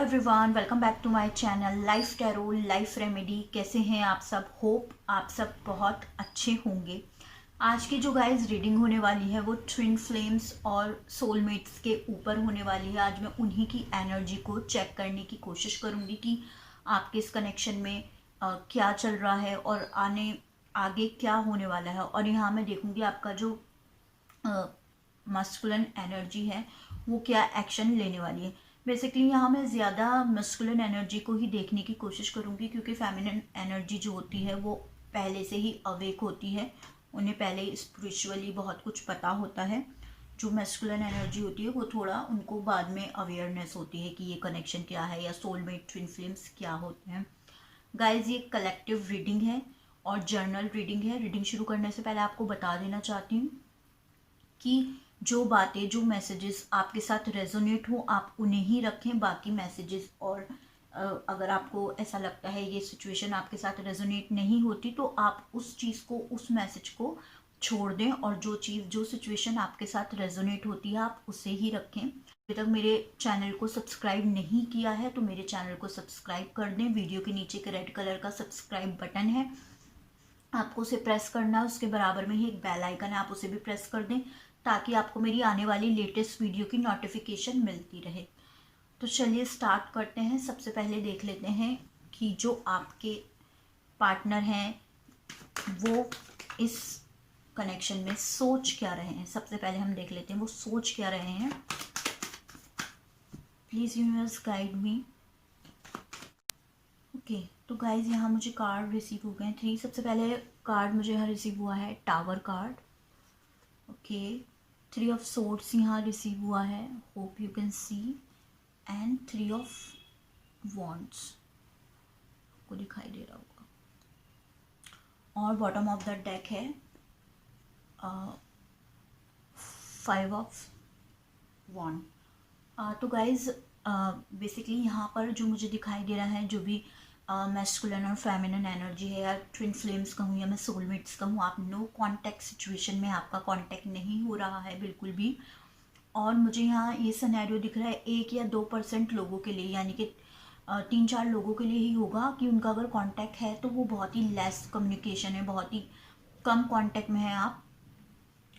Everyone, welcome back to my channel life tarot life remedy. कैसे हैं आप सब? होप आप सब बहुत अच्छे होंगे। आज की जो गाइस रीडिंग होने वाली है वो ट्विन फ्लेम्स और सोलमेट्स के ऊपर होने वाली है। आज मैं उन्हीं की एनर्जी को चेक करने की कोशिश करूंगी कि आपके इस कनेक्शन में क्या चल रहा है और आगे क्या होने वाला है। और यहाँ मैं देखूंगी आपका जो मस्कुलिन एनर्जी है वो क्या एक्शन लेने वाली है। बेसिकली यहाँ मैं ज़्यादा मस्कुलिन एनर्जी को ही देखने की कोशिश करूँगी, क्योंकि फेमिनिन एनर्जी जो होती है वो पहले से ही अवेक होती है, उन्हें पहले स्पिरिचुअली बहुत कुछ पता होता है। जो मस्कुलिन एनर्जी होती है वो थोड़ा उनको बाद में अवेयरनेस होती है कि ये कनेक्शन क्या है या सोलमेट ट्विन फ्लेम्स क्या होते हैं। गाइज, ये कलेक्टिव रीडिंग है और जर्नल रीडिंग है। रीडिंग शुरू करने से पहले आपको बता देना चाहती हूँ कि जो बातें, जो मैसेजेस आपके साथ रेजोनेट हो आप उन्हें ही रखें। बाकी मैसेजेस और अगर आपको ऐसा लगता है ये सिचुएशन आपके साथ रेजोनेट नहीं होती तो आप उस चीज़ को, उस मैसेज को छोड़ दें और जो सिचुएशन आपके साथ रेजोनेट होती है आप उसे ही रखें। अभी तक मेरे चैनल को सब्सक्राइब नहीं किया है तो मेरे चैनल को सब्सक्राइब कर दें। वीडियो के नीचे एक रेड कलर का सब्सक्राइब बटन है, आपको उसे प्रेस करना है। उसके बराबर में ही एक बेल आइकन है, आप उसे भी प्रेस कर दें ताकि आपको मेरी आने वाली लेटेस्ट वीडियो की नोटिफिकेशन मिलती रहे। तो चलिए स्टार्ट करते हैं। सबसे पहले देख लेते हैं कि जो आपके पार्टनर हैं वो इस कनेक्शन में सोच क्या रहे हैं। सबसे पहले हम देख लेते हैं वो सोच क्या रहे हैं। Please universe guide me. Okay, तो गाइज यहाँ मुझे कार्ड रिसीव हो गए 3। सबसे पहले कार्ड मुझे यहाँ रिसीव हुआ है tower card. Okay, 3 of swords यहाँ रिसीव हुआ है, hope you can C, and 3 of wands को दिखाई दे रहा होगा। और बॉटम ऑफ द डेक है 5 ऑफ वॉन्ड। तो गाइज बेसिकली यहाँ पर जो मुझे दिखाई दे रहा है, जो भी मैस्कुलिन और फेमिनिन एनर्जी है, या ट्विन फ्लेम्स कहूँ या मैं सोलमेट्स कहूँ, आप नो कांटेक्ट सिचुएशन में, आपका कांटेक्ट नहीं हो रहा है बिल्कुल भी। और मुझे यहाँ ये सिनेरियो दिख रहा है 1 या 2% लोगों के लिए, यानी कि 3-4 लोगों के लिए ही होगा कि उनका अगर कांटेक्ट है तो वो बहुत ही लेस कम्युनिकेशन है, बहुत ही कम कांटेक्ट में है आप।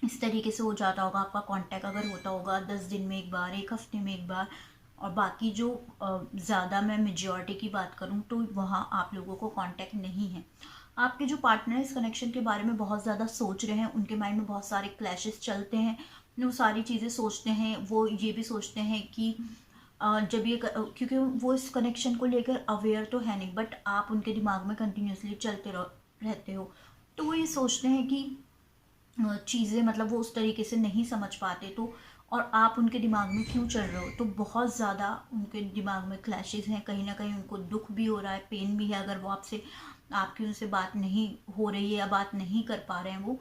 इस तरीके से हो जाता होगा आपका कांटेक्ट, अगर होता होगा 10 दिन में एक बार, 1 हफ्ते में एक बार। और बाकी जो ज़्यादा मैं मेजॉरिटी की बात करूँ तो वहाँ आप लोगों को कांटेक्ट नहीं है। आपके जो पार्टनर इस कनेक्शन के बारे में बहुत ज़्यादा सोच रहे हैं, उनके माइंड में बहुत सारे क्लैशेस चलते हैं, वो सारी चीज़ें सोचते हैं। वो ये भी सोचते हैं कि जब ये क्योंकि वो इस कनेक्शन को लेकर अवेयर तो है नहीं, बट आप उनके दिमाग में कंटिन्यूसली चलते रहते हो, तो वो ये सोचते हैं कि चीज़ें, मतलब वो उस तरीके से नहीं समझ पाते, तो और आप उनके दिमाग में क्यों चल रहे हो, तो बहुत ज़्यादा उनके दिमाग में क्लैशेस हैं। कहीं ना कहीं उनको दुख भी हो रहा है, पेन भी है, अगर वो आपकी उनसे बात नहीं हो रही है या बात नहीं कर पा रहे हैं। वो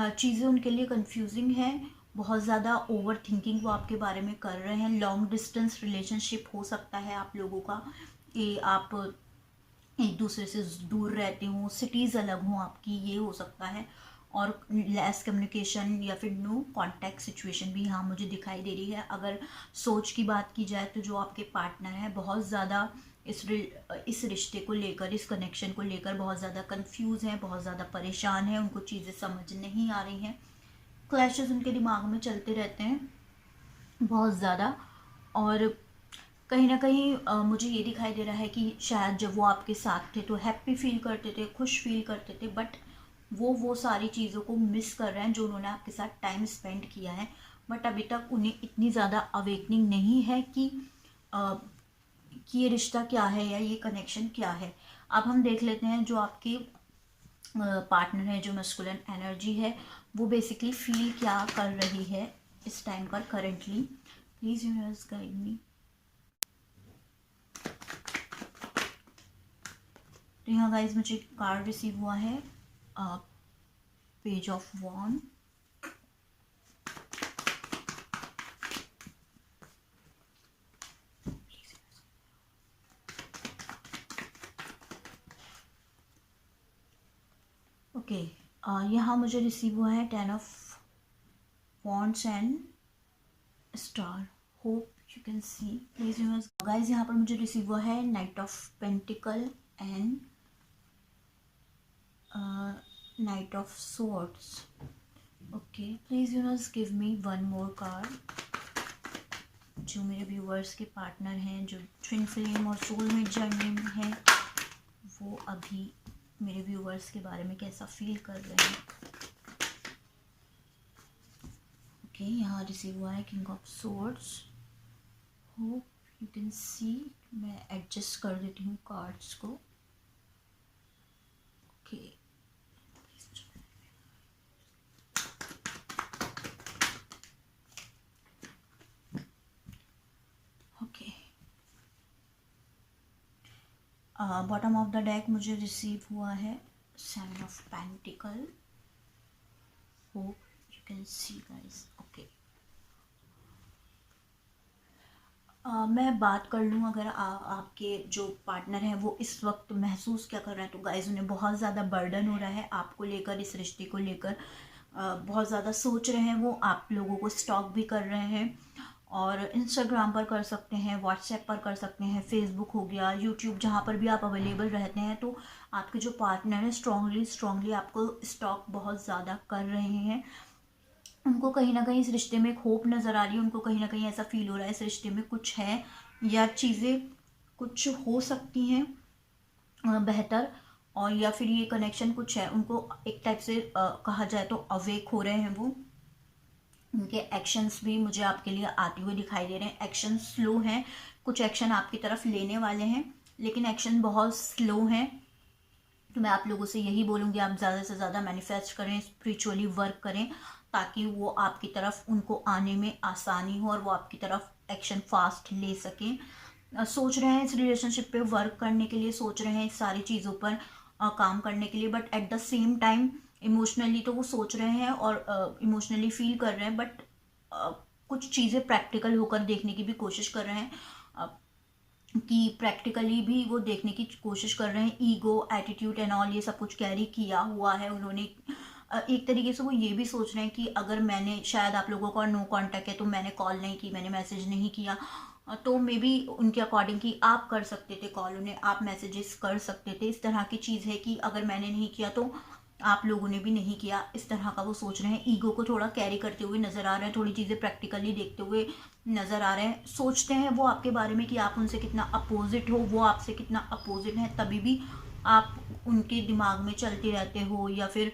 चीज़ें उनके लिए कंफ्यूजिंग है, बहुत ज़्यादा ओवर थिंकिंग वो आपके बारे में कर रहे हैं। लॉन्ग डिस्टेंस रिलेशनशिप हो सकता है आप लोगों का, कि आप एक दूसरे से दूर रहते हो, सिटीज़ अलग हों आपकी, ये हो सकता है। और लेस कम्युनिकेशन या फिर नो कांटेक्ट सिचुएशन भी यहाँ मुझे दिखाई दे रही है। अगर सोच की बात की जाए तो जो आपके पार्टनर है बहुत ज़्यादा इस रिश्ते को लेकर, इस कनेक्शन को लेकर बहुत ज़्यादा कंफ्यूज हैं, बहुत ज़्यादा परेशान हैं, उनको चीज़ें समझ नहीं आ रही हैं। क्लैशेस उनके दिमाग में चलते रहते हैं बहुत ज़्यादा। और कहीं ना कहीं मुझे ये दिखाई दे रहा है कि शायद जब वो आपके साथ थे तो हैप्पी फील करते थे, खुश फील करते थे, बट वो सारी चीज़ों को मिस कर रहे हैं जो उन्होंने आपके साथ टाइम स्पेंड किया है। बट अभी तक उन्हें इतनी ज़्यादा अवेकनिंग नहीं है कि ये रिश्ता क्या है या ये कनेक्शन क्या है। अब हम देख लेते हैं जो आपके पार्टनर है, जो मस्कुलिन एनर्जी है, वो बेसिकली फील क्या कर रही है इस टाइम पर currently. Please universe guide me. तो यहाँ गाइज मुझे कार्ड रिसीव हुआ है पेज ऑफ वॉन्ड। ओके, यहाँ मुझे रिसीव हुआ है 10 of wands and star. Hope you can C please viewers guys, यहाँ पर मुझे रिसीव हुआ है night of pentacle and night of swords. Okay, please viewers give me one more card. जो मेरे व्यूअर्स के पार्टनर हैं, जो ट्विन फ्लेम और सोलमेट जर्नी में हैं, वो अभी मेरे व्यूअर्स के बारे में कैसा फील कर रहे हैं। ओके, यहाँ रिसीव हुआ है king of swords. Hope you can सी, मैं एडजस्ट कर देती हूँ कार्ड्स को। Okay, okay, bottom of the deck मुझे रिसीव हुआ है seven of pentacle. Hope you can see guys. Okay, मैं बात कर लूँ, अगर आपके जो पार्टनर हैं वो इस वक्त महसूस क्या कर रहे हैं, तो गाइस उन्हें बहुत ज़्यादा बर्डन हो रहा है आपको लेकर, इस रिश्ते को लेकर बहुत ज़्यादा सोच रहे हैं। वो आप लोगों को स्टॉक भी कर रहे हैं, और इंस्टाग्राम पर कर सकते हैं, व्हाट्सएप पर कर सकते हैं, फेसबुक हो गया, यूट्यूब, जहाँ पर भी आप अवेलेबल रहते हैं। तो आपके जो पार्टनर हैं स्ट्रांगली आपको स्टॉक बहुत ज़्यादा कर रहे हैं। उनको कहीं ना कहीं इस रिश्ते में एक होप नज़र आ रही है, उनको कहीं ना कहीं ऐसा फील हो रहा है इस रिश्ते में कुछ है, या चीज़ें कुछ हो सकती हैं बेहतर, और या फिर ये कनेक्शन कुछ है। उनको एक टाइप से कहा जाए तो अवेक हो रहे हैं वो। उनके एक्शंस भी मुझे आपके लिए आते हुए दिखाई दे रहे हैं। एक्शन स्लो हैं, कुछ एक्शन आपकी तरफ लेने वाले हैं, लेकिन एक्शन बहुत स्लो हैं। तो मैं आप लोगों से यही बोलूँगी, आप ज़्यादा से ज़्यादा मैनिफेस्ट करें, स्पिरिचुअली वर्क करें, ताकि वो आपकी तरफ, उनको आने में आसानी हो और वो आपकी तरफ एक्शन फास्ट ले सकें। सोच रहे हैं इस रिलेशनशिप पे वर्क करने के लिए, सोच रहे हैं इस सारी चीज़ों पर काम करने के लिए, but at the same time emotionally तो वो सोच रहे हैं और इमोशनली फील कर रहे हैं, बट कुछ चीज़ें प्रैक्टिकल होकर देखने की भी कोशिश कर रहे हैं, कि प्रैक्टिकली भी वो देखने की कोशिश कर रहे हैं। ईगो, एटीट्यूड एंड ऑल ये सब कुछ कैरी किया हुआ है उन्होंने। एक तरीके से वो ये भी सोच रहे हैं कि अगर मैंने, शायद आप लोगों का नो कांटेक्ट है तो मैंने कॉल नहीं की, मैंने मैसेज नहीं किया, तो मे बी उनके अकॉर्डिंग कि आप कर सकते थे कॉल उन्हें, आप मैसेजेस कर सकते थे। इस तरह की चीज़ है कि अगर मैंने नहीं किया तो आप लोगों ने भी नहीं किया, इस तरह का वो सोच रहे हैं। ईगो को थोड़ा कैरी करते हुए नज़र आ रहे हैं, थोड़ी चीज़ें प्रैक्टिकली देखते हुए नज़र आ रहे हैं। सोचते हैं वो आपके बारे में कि आप उनसे कितना अपोजिट हो, वो आपसे कितना अपोजिट है, तभी भी आप उनके दिमाग में चलते रहते हो या फिर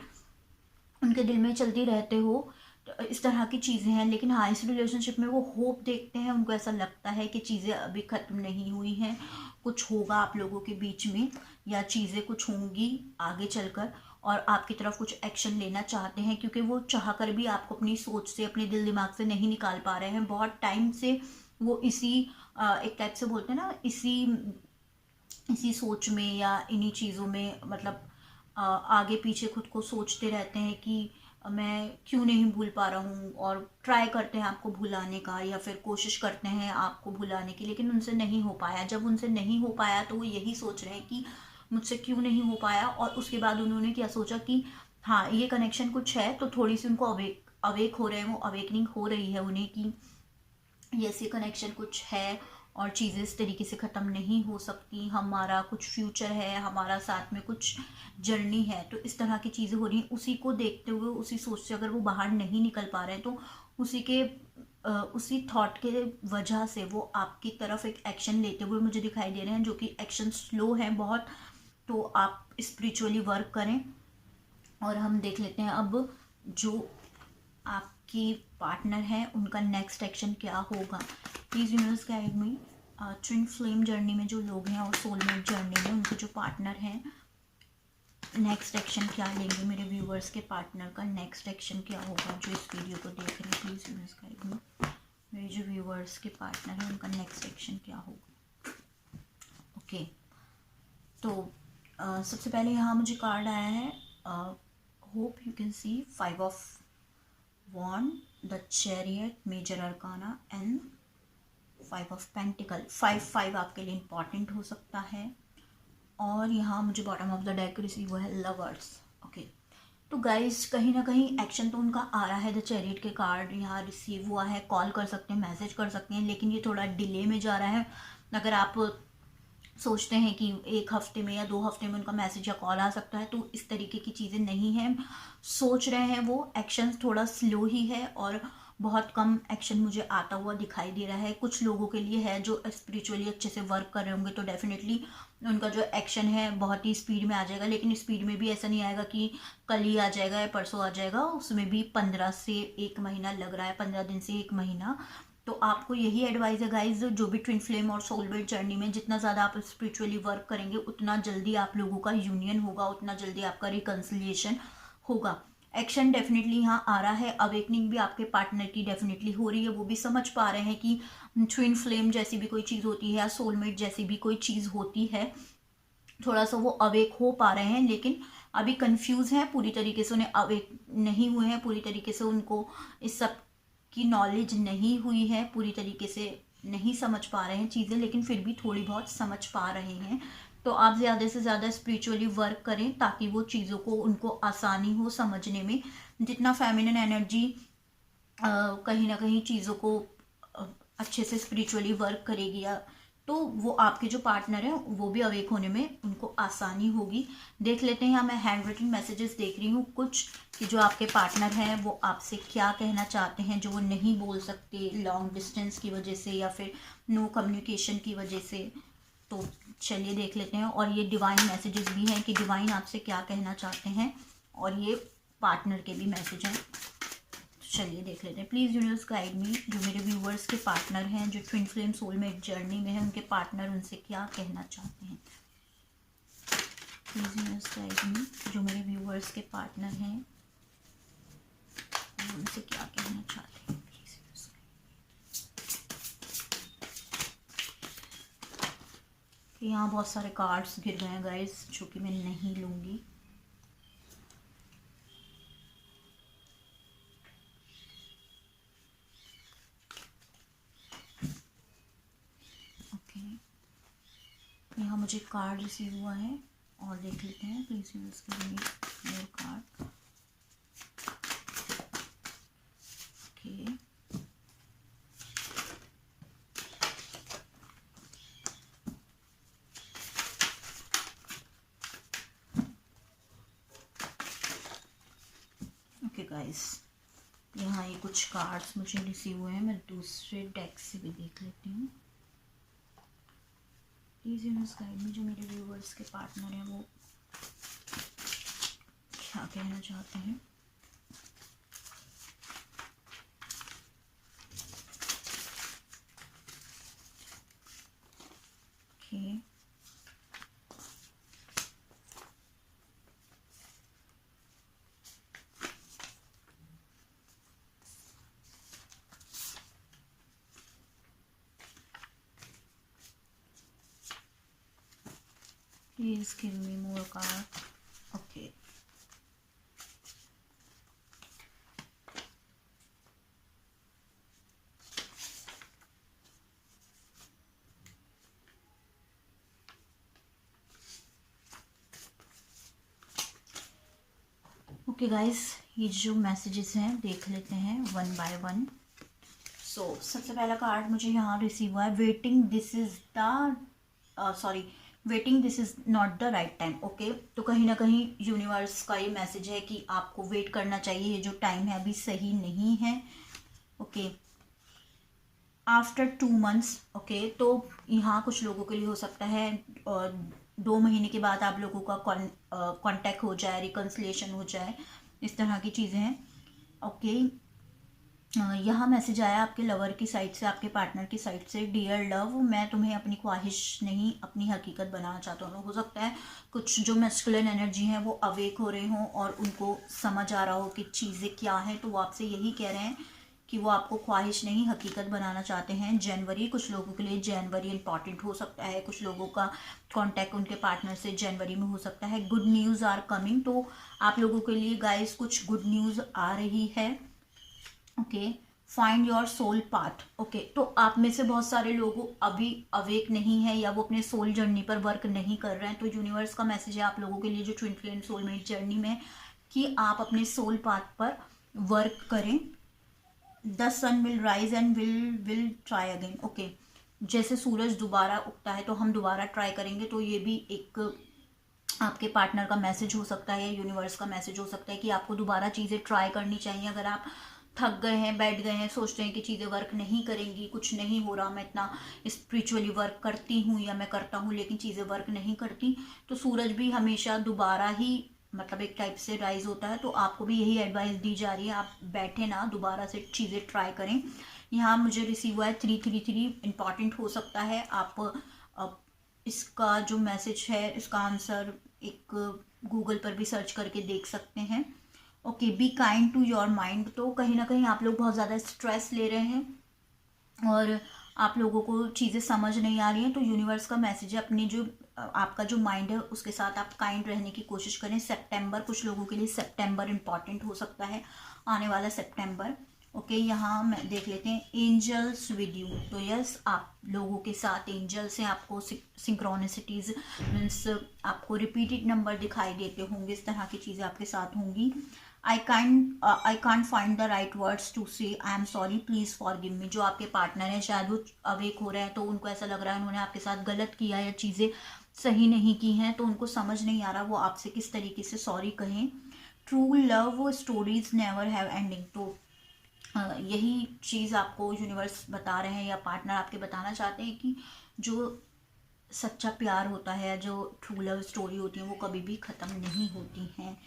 उनके दिल में चलती रहते हो। तो इस तरह की चीज़ें हैं। लेकिन हाँ, इस रिलेशनशिप में वो होप देखते हैं, उनको ऐसा लगता है कि चीज़ें अभी ख़त्म नहीं हुई हैं, कुछ होगा आप लोगों के बीच में, या चीज़ें कुछ होंगी आगे चलकर, और आपकी तरफ कुछ एक्शन लेना चाहते हैं, क्योंकि वो चाह कर भी आपको अपनी सोच से, अपने दिल दिमाग से नहीं निकाल पा रहे हैं। बहुत टाइम से वो इसी एक टाइप से बोलते हैं ना, इसी सोच में या इन्हीं चीज़ों में, मतलब आगे पीछे खुद को सोचते रहते हैं कि मैं क्यों नहीं भूल पा रहा हूँ, और ट्राई करते हैं आपको भुलाने का, या फिर कोशिश करते हैं आपको भुलाने की, लेकिन उनसे नहीं हो पाया। जब उनसे नहीं हो पाया तो वो यही सोच रहे हैं कि मुझसे क्यों नहीं हो पाया, और उसके बाद उन्होंने क्या सोचा कि हाँ, ये कनेक्शन कुछ है, तो थोड़ी सी उनको अवेक हो रहे हैं, वो अवेकनिंग हो रही है उन्हें कि यस, ये कनेक्शन कुछ है और चीज़ें इस तरीके से ख़त्म नहीं हो सकती, हमारा कुछ फ्यूचर है, हमारा साथ में कुछ जर्नी है। तो इस तरह की चीज़ें हो रही हैं। उसी को देखते हुए, उसी सोच से अगर वो बाहर नहीं निकल पा रहे हैं, तो उसी थॉट के वजह से वो आपकी तरफ एक एक्शन लेते हुए मुझे दिखाई दे रहे हैं, जो कि एक्शन स्लो है बहुत। तो आप स्पिरिचुअली वर्क करें, और हम देख लेते हैं अब जो आपकी पार्टनर है उनका नेक्स्ट एक्शन क्या होगा। Please universe guide me. Twin flame journey में जो लोग हैं और सोलमेट जर्नी में उनके जो पार्टनर हैं, नेक्स्ट एक्शन क्या लेंगे। मेरे व्यूवर्स के पार्टनर का नेक्स्ट एक्शन क्या होगा जो इस वीडियो को देख रहे हैं। Please universe guide me. मेरे जो व्यूवर्स के पार्टनर हैं उनका नेक्स्ट एक्शन क्या होगा। ओके, तो सबसे पहले यहाँ मुझे कार्ड आया है, hope you can see 5 of wand, the chariot, major arcana and 5 of pentacle. 5 आपके लिए इम्पॉर्टेंट हो सकता है। और यहाँ मुझे bottom of the deck receive हुआ है लवर्स। ओके, तो गाइस कहीं ना कहीं एक्शन तो उनका आ रहा है, द चैरियट के कार्ड यहाँ रिसीव हुआ है, कॉल कर सकते हैं, मैसेज कर सकते हैं, लेकिन ये थोड़ा डिले में जा रहा है। अगर आप सोचते हैं कि 1 हफ्ते में या 2 हफ्ते में उनका मैसेज या कॉल आ सकता है, तो इस तरीके की चीज़ें नहीं हैं। सोच रहे हैं वो, एक्शन थोड़ा स्लो ही है और बहुत कम एक्शन मुझे आता हुआ दिखाई दे रहा है। कुछ लोगों के लिए है जो स्पिरिचुअली अच्छे से वर्क कर रहे होंगे, तो डेफिनेटली उनका जो एक्शन है बहुत ही स्पीड में आ जाएगा, लेकिन स्पीड में भी ऐसा नहीं आएगा कि कल ही आ जाएगा या परसों आ जाएगा। उसमें भी 15 से 1 महीना लग रहा है, 15 दिन से 1 महीना। तो आपको यही एडवाइस है गाइज, जो भी ट्विन फ्लेम और सोलमेट जर्नी में जितना ज़्यादा आप स्पिरिचुअली वर्क करेंगे, उतना जल्दी आप लोगों का यूनियन होगा, उतना जल्दी आपका रिकन्सिलिएशन होगा। एक्शन डेफिनेटली यहाँ आ रहा है। अवेकनिंग भी आपके पार्टनर की डेफिनेटली हो रही है, वो भी समझ पा रहे हैं कि ट्विन फ्लेम जैसी भी कोई चीज़ होती है या सोलमेट जैसी भी कोई चीज़ होती है। थोड़ा सा वो अवेक हो पा रहे हैं, लेकिन अभी कंफ्यूज हैं, पूरी तरीके से उन्हें अवेक नहीं हुए हैं, पूरी तरीके से उनको इस सब की नॉलेज नहीं हुई है, पूरी तरीके से नहीं समझ पा रहे हैं चीज़ें, लेकिन फिर भी थोड़ी बहुत समझ पा रहे हैं। तो आप ज़्यादा से ज़्यादा स्पिरिचुअली वर्क करें ताकि वो चीज़ों को उनको आसानी हो समझने में। जितना फेमिनिन एनर्जी कहीं ना कहीं चीज़ों को अच्छे से स्पिरिचुअली वर्क करेगी, या तो वो आपके जो पार्टनर हैं वो भी अवेक होने में उनको आसानी होगी। देख लेते हैं, यहाँ मैं हैंड रिटन मैसेजेस देख रही हूँ कुछ, कि जो आपके पार्टनर हैं वो आपसे क्या कहना चाहते हैं, जो वो नहीं बोल सकते लॉन्ग डिस्टेंस की वजह से या फिर नो कम्युनिकेशन की वजह से। तो चलिए देख लेते हैं। और ये डिवाइन मैसेजेस भी हैं कि डिवाइन आपसे क्या कहना चाहते हैं, और ये पार्टनर के भी मैसेज हैं। चलिए देख लेते हैं। प्लीज़ यूनिवर्स गाइड मी, जो मेरे व्यूवर्स के पार्टनर हैं, जो ट्विन फ्लेम सोलमेट जर्नी में है, उनके पार्टनर उनसे क्या कहना चाहते हैं। प्लीज़ यूनिवर्स गाइड मी, जो मेरे व्यूवर्स के पार्टनर हैं, उनसे क्या कहना चाहते हैं। Please universe guide. यहाँ बहुत सारे कार्ड्स गिर गए हैं गाइस, जो कि मैं नहीं लूँगी। यहाँ मुझे कार्ड रिसीव हुआ है और देख लेते हैं। Please use give me more card. Okay, okay guys, यहाँ ये कुछ कार्ड्स मुझे रिसीव हुए हैं, मैं दूसरे डेक से भी देख लेती हूँ। प्लीज यूनिवर्स गाइड में, जो मेरे व्यूवर्स के पार्टनर हैं वो क्या कहना चाहते हैं। Okay, please give me more card. Okay, okay guys, ये जो मैसेजेस हैं देख लेते हैं वन बाय वन। सो सबसे पहला कार्ड मुझे यहाँ रिसीव हुआ है, waiting this is the sorry waiting this is not the right time. Okay, तो कहीं ना कहीं यूनिवर्स का ये मैसेज है कि आपको वेट करना चाहिए, ये जो टाइम है अभी सही नहीं है। Okay, after 2 months. ओके, तो यहाँ कुछ लोगों के लिए हो सकता है 2 महीने के बाद आप लोगों का कांटेक्ट हो जाए, रिकन्सिलिएशन हो जाए, इस तरह की चीज़ें हैं। ओके, यहाँ मैसेज आया आपके लवर की साइड से, आपके पार्टनर की साइड से, डियर लव, मैं तुम्हें अपनी ख्वाहिश नहीं अपनी हकीकत बनाना चाहता हूँ। हो सकता है कुछ जो मैस्कुलिन एनर्जी है वो अवेक हो रहे हों और उनको समझ आ रहा हो कि चीज़ें क्या हैं, तो वो आपसे यही कह रहे हैं कि वो आपको ख्वाहिश नहीं हकीकत बनाना चाहते हैं। जनवरी, कुछ लोगों के लिए जनवरी इंपॉर्टेंट हो सकता है, कुछ लोगों का कांटेक्ट उनके पार्टनर से जनवरी में हो सकता है। गुड न्यूज़ आर कमिंग, तो आप लोगों के लिए गाइस कुछ गुड न्यूज़ आ रही है। Okay, find your soul path. Okay, तो आप में से बहुत सारे लोग अभी अवेक नहीं है या वो अपने सोल जर्नी पर वर्क नहीं कर रहे हैं, तो यूनिवर्स का मैसेज है आप लोगों के लिए जो ट्विन फ्लेम सोलमेट जर्नी में कि आप अपने सोल पाथ पर वर्क करें। The sun will rise and will try again. Okay, जैसे सूरज दोबारा उगता है तो हम दोबारा ट्राई करेंगे। तो ये भी एक आपके पार्टनर का मैसेज हो सकता है या यूनिवर्स का मैसेज हो सकता है कि आपको दोबारा चीज़ें ट्राई करनी चाहिए। अगर आप थक गए हैं, बैठ गए हैं, सोचते हैं कि चीज़ें वर्क नहीं करेंगी, कुछ नहीं हो रहा, मैं इतना स्पिरिचुअली वर्क करती हूँ या मैं करता हूँ लेकिन चीज़ें वर्क नहीं करती, तो सूरज भी हमेशा दोबारा ही मतलब एक टाइप से राइज होता है। तो आपको भी यही एडवाइस दी जा रही है, आप बैठे ना, दोबारा से चीज़ें ट्राई करें। यहाँ मुझे रिसीव हुआ है 333, इंपॉर्टेंट हो सकता है। आप इसका जो मैसेज है, इसका आंसर एक गूगल पर भी सर्च करके देख सकते हैं। Okay, be kind to your mind. तो कहीं ना कहीं आप लोग बहुत ज़्यादा स्ट्रेस ले रहे हैं और आप लोगों को चीज़ें समझ नहीं आ रही हैं। तो यूनिवर्स का मैसेज है, अपनी जो आपका जो माइंड है उसके साथ आप काइंड रहने की कोशिश करें। सितंबर, कुछ लोगों के लिए सितंबर इंपॉर्टेंट हो सकता है, आने वाला सितंबर। ओके, यहाँ मैं देख लेते हैं एंजल्स विद यू। तो यस, आप लोगों के साथ एंजल्स हैं, आपको सिंक्रोनिसिटीज मीन्स आपको रिपीटेड नंबर दिखाई देते होंगे, इस तरह की चीज़ें आपके साथ होंगी। I can't find the right words to say I am sorry please forgive me. जो आपके पार्टनर हैं, शायद वो अवेक हो रहे हैं तो उनको ऐसा लग रहा है उन्होंने आपके साथ गलत किया या चीज़ें सही नहीं की हैं, तो उनको समझ नहीं आ रहा वो आपसे किस तरीके से सॉरी कहें। True love stories never have ending. तो यही चीज़ आपको यूनिवर्स बता रहे हैं या पार्टनर आपके बताना चाहते हैं कि जो सच्चा प्यार होता है, जो ट्रू लव स्टोरी होती है, वो कभी भी ख़त्म नहीं होती हैं।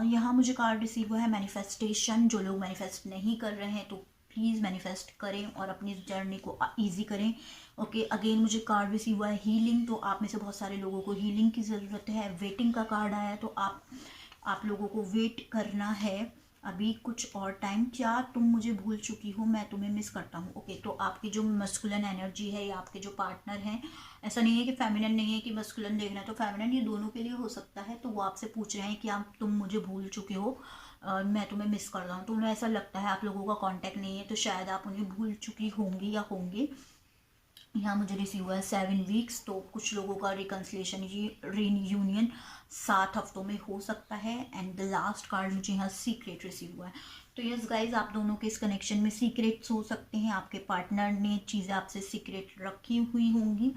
यहाँ मुझे कार्ड रिसीव हुआ है मैनिफेस्टेशन। जो लोग मैनिफेस्ट नहीं कर रहे हैं तो प्लीज़ मैनिफेस्ट करें और अपनी जर्नी को ईजी करें। ओके, अगेन मुझे कार्ड रिसीव हुआ है हीलिंग। तो आप में से बहुत सारे लोगों को हीलिंग की ज़रूरत है। वेटिंग का कार्ड आया है, तो आप लोगों को वेट करना है अभी कुछ और टाइम। क्या तुम मुझे भूल चुकी हो, मैं तुम्हें मिस करता हूँ। ओके, तो आपकी जो मस्कुलिन एनर्जी है या आपके जो पार्टनर हैं, ऐसा नहीं है कि फेमिनिन नहीं है कि मस्कुलिन देखना है तो फेमिनिन, ये दोनों के लिए हो सकता है। तो वो आपसे पूछ रहे हैं कि आप तुम मुझे भूल चुके हो, मैं तुम्हें मिस कर रहा हूँ। तो उन्हें ऐसा लगता है आप लोगों का कांटेक्ट नहीं है, तो शायद आप उन्हें भूल चुकी होंगी या होंगे। यहाँ मुझे रिसीव हुआ है 7 वीक्स। तो कुछ लोगों का रिकन्सिलेशन, ये रीयूनियन 7 हफ्तों में हो सकता है। एंड द लास्ट कार्ड मुझे यहाँ सीक्रेट रिसीव हुआ है। तो यस गाइज, आप दोनों के इस कनेक्शन में सीक्रेट्स हो सकते हैं, आपके पार्टनर ने चीज़ें आपसे सीक्रेट रखी हुई होंगी।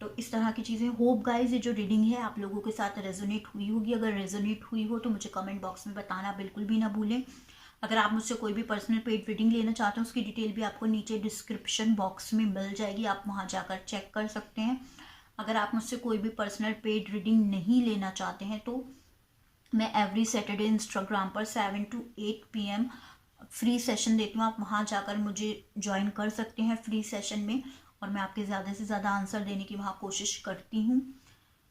तो इस तरह की चीज़ें। होप गाइज ये जो रीडिंग है आप लोगों के साथ रेजोनेट हुई होगी। अगर रेजोनेट हुई हो तो मुझे कमेंट बॉक्स में बताना बिल्कुल भी ना भूलें। अगर आप मुझसे कोई भी पर्सनल पेड रीडिंग लेना चाहते हैं, उसकी डिटेल भी आपको नीचे डिस्क्रिप्शन बॉक्स में मिल जाएगी, आप वहाँ जाकर चेक कर सकते हैं। अगर आप मुझसे कोई भी पर्सनल पेड रीडिंग नहीं लेना चाहते हैं तो मैं एवरी सैटरडे इंस्टाग्राम पर 7 to 8 PM फ्री सेशन देती हूँ। आप वहाँ जाकर मुझे ज्वाइन कर सकते हैं फ्री सेशन में, और मैं आपके ज़्यादा से ज़्यादा आंसर देने की वहाँ कोशिश करती हूँ।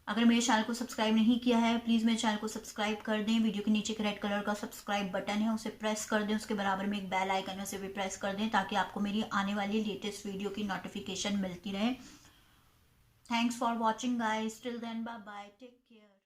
अगर मेरे चैनल को सब्सक्राइब नहीं किया है, प्लीज़ मेरे चैनल को सब्सक्राइब कर दें। वीडियो के नीचे एक रेड कलर का सब्सक्राइब बटन है, उसे प्रेस कर दें। उसके बराबर में एक बेल आइकन है, उसे भी प्रेस कर दें ताकि आपको मेरी आने वाली लेटेस्ट वीडियो की नोटिफिकेशन मिलती रहे। Thanks for watching guys, till then bye bye, take care.